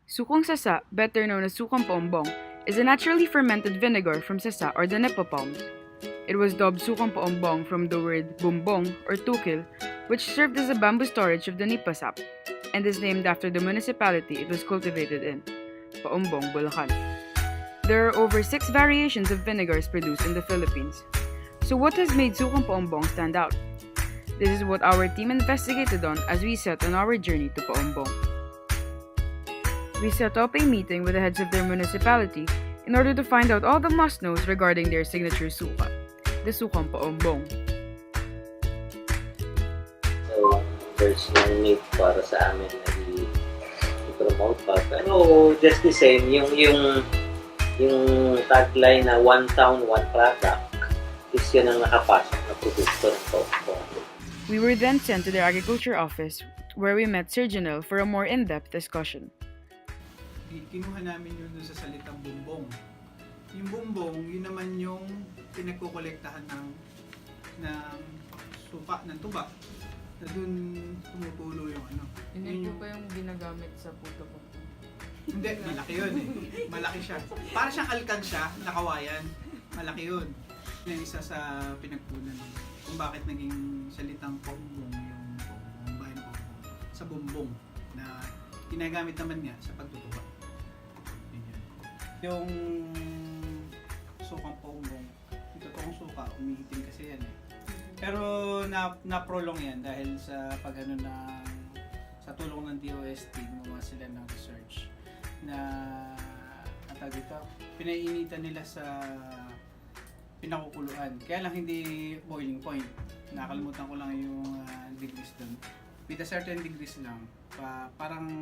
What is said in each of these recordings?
Sukang Sasa, better known as Sukang Paombong, is a naturally fermented vinegar from sasa or the nipa palms. It was dubbed Sukang Paombong from the word bumbong or tukil, which served as a bamboo storage of the nipa sap, and is named after the municipality it was cultivated in, Paombong, Bulacan. There are over 6 variations of vinegars produced in the Philippines. So what has made Sukang Paombong stand out? This is what our team investigated on as we set on our journey to Paombong. We set up a meeting with the heads of their municipality in order to find out all the must-knows regarding their signature suka, the Sukang Paombong. So, there's no need para sa amin na i-promote pa. Pero just the same, yung tagline na one town, one product, is yun ang nakapasok na produkto ng Paombong. We were then sent to their agriculture office where we met Sir Janelle for a more in-depth discussion. Kinuha namin yun doon sa salitang bumbong. Yung bumbong, yun naman yung pinagkukolektahan ng suka, ng tuba. Na doon tumutulo yung ano. Hindi po ba yung ginagamit sa puto po? Hindi, malaki yun eh. Malaki siya. Para siyang alkansya, nakawayan. Malaki yun. Yun yung isa sa pinagpunan kung bakit naging salitang Paombong yung bayan ng Paombong sa bumbong na ginagamit naman niya sa pagtutuba. Yung sukang Paombong, yung totoong suka, umiitim kasi yan eh. Pero na-prolong yan dahil sa sa tulong ng DOST, gumawa sila ng research na dito, pinainitan nila sa pinakukuluan. Kaya lang hindi boiling point. Nakalimutan ko lang yung degrees doon. With a certain degrees lang, parang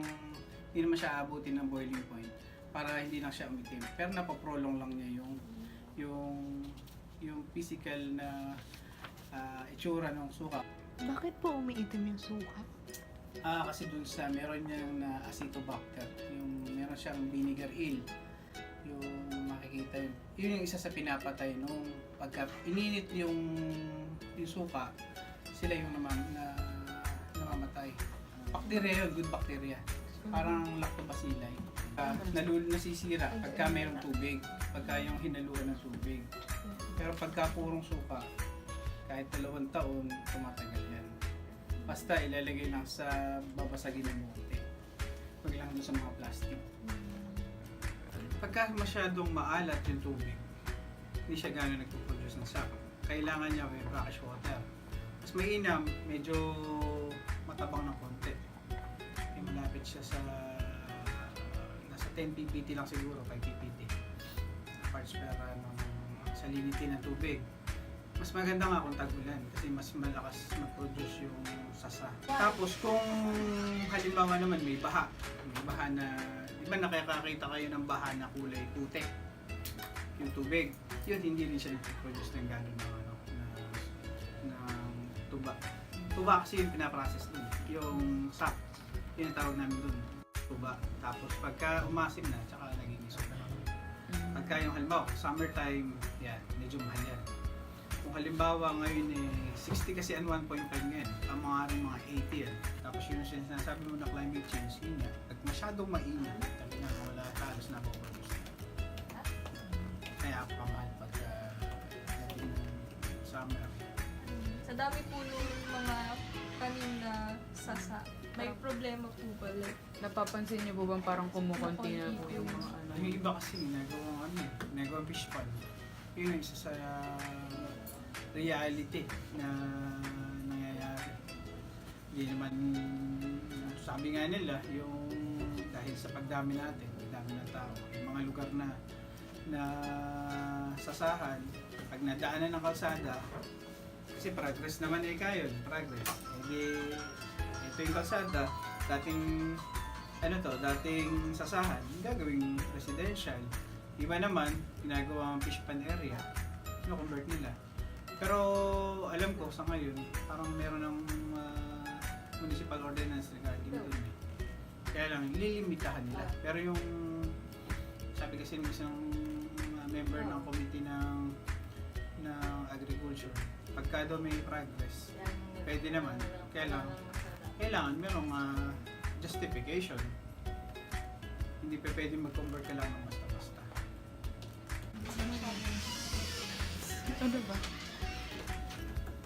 hindi naman siya abutin ng boiling point para hindi lang siya umitim. Pero napaprolong lang niya yung physical na itsura ng suka. Bakit po umiitim yung suka? Kasi dun sa meron niyang acetobacter, meron siyang vinegar eel. Yung makikita yun yung isa sa pinapatay nung pagka ininit yung suka, sila yung namamatay. Bacteria yun, good bacteria. Parang lactobacilli. Nasisira pagka mayroong tubig, pagka yung hinaluan ng tubig. Pero pagka purong suka, kahit 2 taon, tumatagal yan. Basta ilalagay lang sa babasagin ng bote. Huwag lang doon sa mga plastic. Pagka masyadong maalat yung tubig, hindi siya gano'n nagpo-produce ng sap. Kailangan niya may brackish water. Mas mainam, medyo matabang ng konti. Malapit siya sa nasa 10 ppt lang siguro, 5 ppt parts per salinity ng tubig. Mas maganda nga kung tag-ulan kasi mas malakas mag-produce yung sasa. Tapos kung halimbawa naman may baha na, di ba nakakakita kayo ng baha na kulay puti yung tubig, yun hindi rin siya nag-produce ng gano'n ng tuba. Tuba kasi yung pinaprocess dun, yung sap. Yun ang tawag namin dun, tuba. Tapos pagka umasim na, tsaka naging suka. Pagka yung halimbawa, summertime, yan, medyo mahal yan. Kung halimbawa ngayon 60 kasi ang 1.5 ngayon, ang mga rin mga 80 yan. Tapos yun yung sinasabi mo na climate change, yun yan. Pag masyadong mainit, talaga na wala halos na po-produce. Kaya pamahal pagka natin summer. Sa dami po nung mga kanin na sasa, may problema po ba? Like, Napapansin niyo po bang parang kumukonti na po yung mga ano? Yung iba kasi ginagawang fish pond. Yun yung isa sa reality na nangyayari. Hindi naman, sabi nga nila, yung dahil sa pagdami natin, pagdami ng tao, yung mga lugar na sasahan, pag nadaanan ng kalsada, kasi progress naman kayo, progress. Hindi, ito yung kalsada, dating sasahan, gagawing residential. Iba naman, ginagawang fish pond area, convert nila. Pero alam ko sa ngayon, parang meron ng municipal ordinance regarding dun eh. Kaya lang, lilimitahan nila. Pero yung, sabi kasi ng isang member ng committee ng agriculture, pagka daw may progress, pwede naman. Kailangan merong justification. Hindi pa pwede mag-convert ka lang ng basta-basta. Ano ba?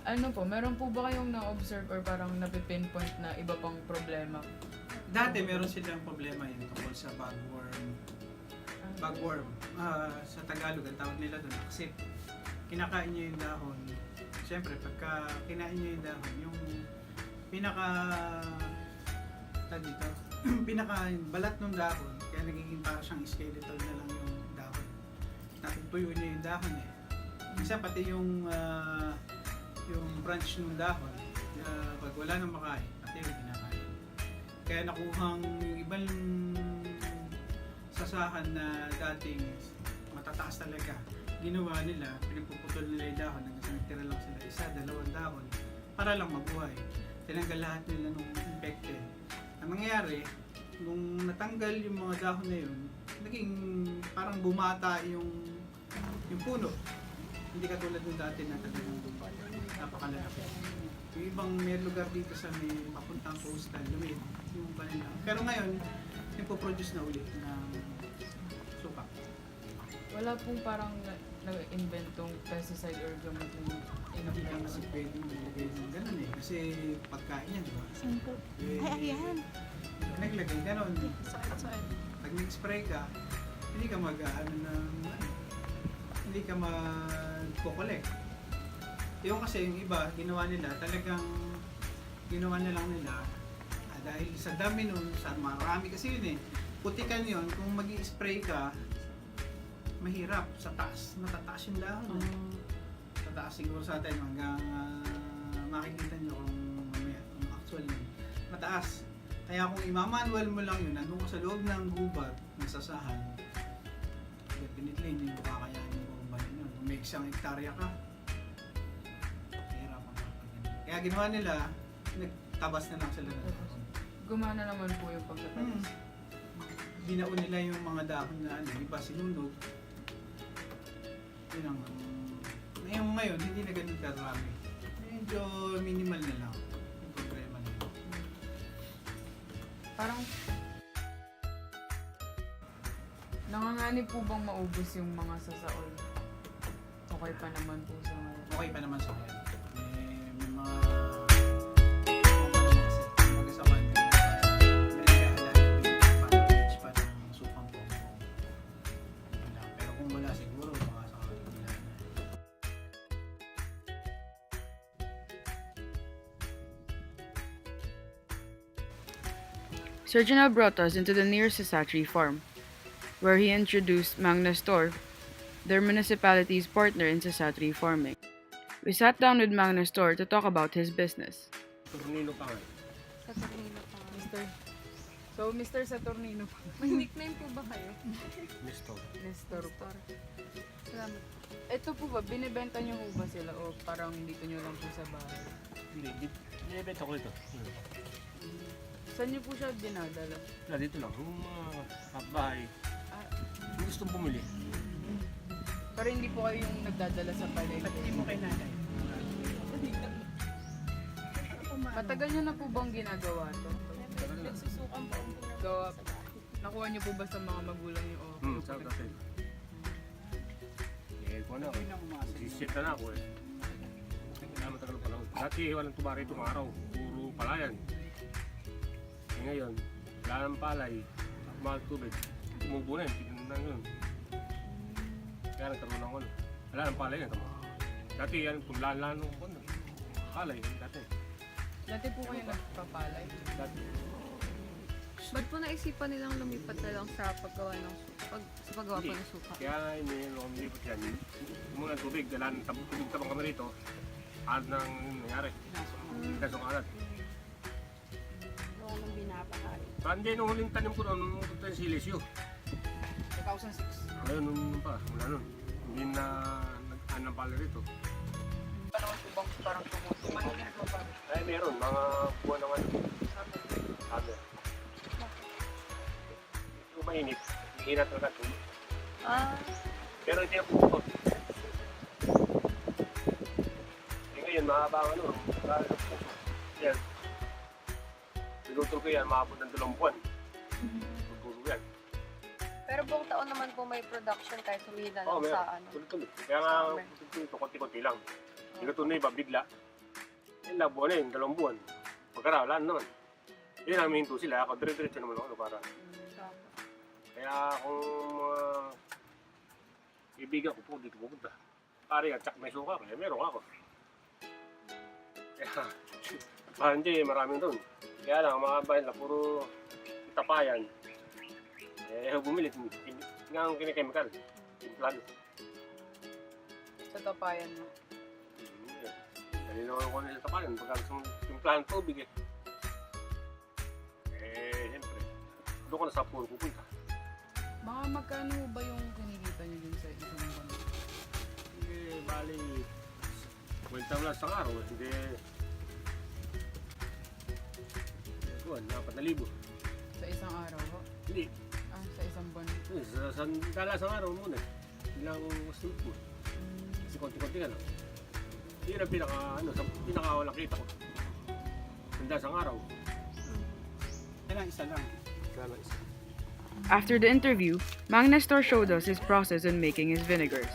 Ano po, meron po ba kayong na-observe or parang napipinpoint na iba pang problema? Dati meron silang problema yun tungkol sa bagworm. Bagworm. Sa Tagalog, ang tawag nila doon, aksit. Kinakain niya yung dahon. Siyempre, pagka kinain niya yung dahon, yung pinaka dito, pinaka balat ng dahon, kaya nagiging parang siyang skeletal na lang yung dahon. Natutuyo niya yung dahon eh. Minsan pati yung branch ng dahon, pag wala nang makain, pati yung kinakain. Kaya nakuhang yung ibang sasahan na dating matataas talaga, ginawa nila, pinagpuputol nila yung dahon hanggang sa nagtira lang sila isa, dalawang dahon para lang mabuhay. Tinanggal lahat nila nung infected. Ang nangyayari, nung natanggal yung mga dahon na yun, naging parang bumata yung puno. Hindi katulad ng dati na talagang napakalaki. Yung ibang may lugar dito sa may papuntang coastal, lumit yung kanila. Pero ngayon, nagpo-produce na ulit ng suka. Wala pong parang nag-inventong pesticide or gamot na Hindi ka kasi pwedeng ilagay ng ganun eh. Kasi pagkain yan, di ba? Saan po? Ay, ayan. Naglagay ganun. Saan? Pag nag-spray ka, hindi ka hindi ka mag-collect. Yung kasi yung iba, ginawa nila, talagang ginawa na lang nila dahil sa dami nun, sa marami kasi yun eh. Putikan yun, kung mag-i-spray ka, mahirap sa taas, matataas yung dahon. Sa taas siguro sa atin hanggang makikita nyo kung actual yun. Mataas. Kaya kung imamanual mo lang yun, nandun ka sa loob ng gubat, ng sasahan, definitely hindi mo kakayanin mo ba yun. Kung may isang hektarya ka, mahirap ang kapag. Kaya ginawa nila, nagtabas na lang sila ng dahon. Gumana naman po yung pagtatabas. Binaon nila yung mga dahon na iba sinunog. Yun ang ngayon, hindi na ganun karami. Medyo minimal na lang yung problema nila. Parang nanganganib po bang maubos yung mga sasaol? Okay pa naman po sa ngayon. Okay pa naman sa kanya. May mga Sukang Pombong. Pero kung wala siguro, baka sa kanila na. Sir Janelle brought us into the nearest Sasatri farm, where he introduced Magna Store, their municipality's partner in Sasatri farming. We sat down with Magna Store to talk about his business. Tornino pa nga. Sa Tornino pa. Mr. Saturnino pa. May nickname po ba kayo? Nestor. Nestor pa. Salamat. Ito po ba, binibenta niyo po ba sila o parang dito niyo lang po sa bahay? Hindi, binibenta ko ito. Saan niyo po siya dinadala? Wala, dito lang. Yung mga kapbahay. Yung gustong bumili. Pero hindi po kayo yung nagdadala sa palengke. Hindi mo kay nanay. Matagal niyo na po bang ginagawa to? Nagsusukang po ang Gawa, nakuha niyo po ba sa mga magulang niyo? Sa dati. Eh, kung ano, sisip na ako eh. Kaya matagal pa lang. Dati walang tubari itong araw. Puro palayan. Eh ngayon, wala ng palay. Mahal tubig. Tumubo na yun. Tignan na yun. Kaya nagkaroon ako. Wala ng palay yan. Dati yan, kung lalan ng palay. Dati. Dati po kayo nagpapalay. Dati. Ba't po naisipan nilang lumipat na lang sa paggawa ng sa paggawa po ng suka? Kaya ininom kami lipat yan. Muna tubig, dalan, tubig tabang kami rito. Alat nang nangyari. Kasong alat. Noong nang binapakain. Hindi, nung huling tanim ko noon, nung punta yung silisyo. 2006. Ngayon, nung pa, wala nun. Hindi na nag-anang pala rito. Panahon po bang parang tumutuloy? Ay, meron. Mga buwan naman. Sabi. Ito mainit. Mahirap talaga ito. Pero hindi ako bukod. Ngayon, mahaba ang ano. Yan. Niluto ko yan, maabot ng 2 buwan. Tutulog yan. buong taon naman po may production kahit humina lang Oo, meron. sa ano. Tuloy-tuloy. Kaya nga, Summer. ito, konti-konti lang. Hindi ka tunay ba, bigla. Yung buwan na yun, 2 buwan. Pagkara, wala naman. Hindi namin hinto sila. Ako, dire-diretso naman ako para. Kaya kung mga ibigan ko po, dito pupunta. Pare, at may suka, kaya meron ako. Kaya, parang di, maraming doon. Kaya lang, mga bayan lang, puro tapayan. Bumili, nga ang kinikemikal. Timplado. Sa tapayan mo. Dali naman ko na sa tapayan. Pagka gusto mong timplahan tubig siyempre, doon ka na sa puro pupunta. Mga magkano ba yung kinikita niyo din sa isang buwan? Bali, kwenta mo lang sa araw. Hindi, buwan, 4,000. Sa isang araw ho? Hindi, Sa isang buwan. sa araw muna. Ilang gusto mo. Kasi konti-konti ka lang. Yun ang pinaka-walang kita ko. Handa sa araw. Kailangan isa lang. After the interview, Mang Nestor showed us his process in making his vinegars.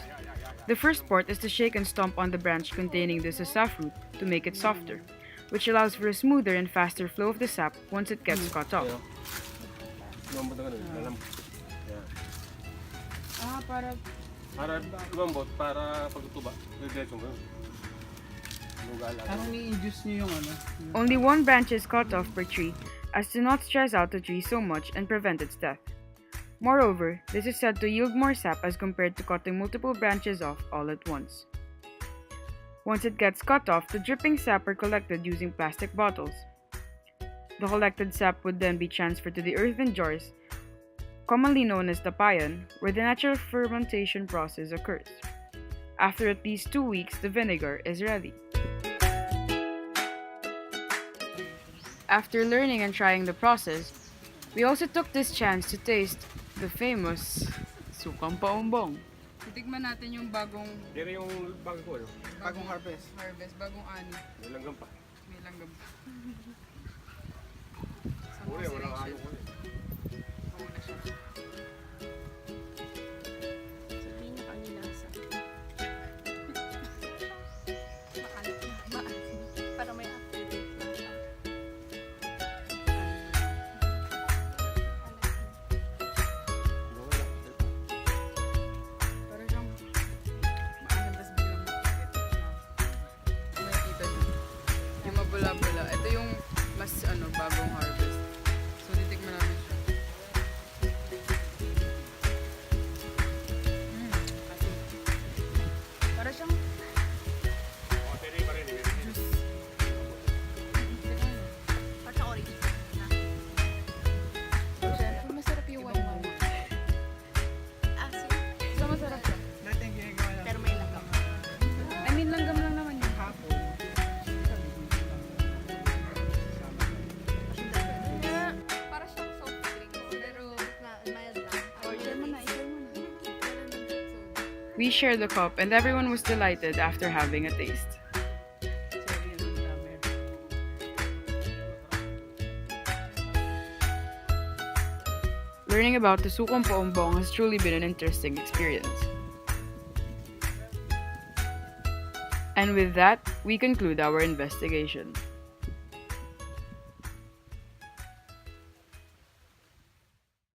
The first part is to shake and stomp on the branch containing the sasa fruit to make it softer, which allows for a smoother and faster flow of the sap once it gets cut off. Lumambot na ganun, lalambot. Para Para lumambot, para pagtutuba. Diretso mo yun. Parang ni-induce niyo yung ano. only one branch is cut off per tree, as to not stress out the tree so much and prevent its death. Moreover, this is said to yield more sap as compared to cutting multiple branches off all at once. Once it gets cut off, the dripping sap are collected using plastic bottles. The collected sap would then be transferred to the earthen jars, commonly known as tapayan, where the natural fermentation process occurs. After at least 2 weeks, the vinegar is ready. After learning and trying the process, we also took this chance to taste the famous Sukang Paombong. Titikman natin yung bagong Dire yung bago ko, no? Bagong harvest. bagong ani. May langgam pa. May langgam. Uri, wala kalo ko eh. Sabihin niyo kanila sa... Maasim. Para may after-date na siya. Para siyang maalam, tas biglang makakit. Nakikita niyo. Yung mabula-bula. Ito yung mas bagong harvest. So, titikman namin siya. Asin. Para siyang O, tiri pa rin. Pagka original na. masarap yung wine mo. Asin. So, masarap siya. Dati yung ginagawa natin. Pero may langgam. I mean, langgam lang naman yun. Hapon. Para siyang soft drink. Pero Mild lang. I-share mo na. We shared the cup and everyone was delighted after having a taste. Learning about the Sukang Paombong has truly been an interesting experience. And with that, we conclude our investigation.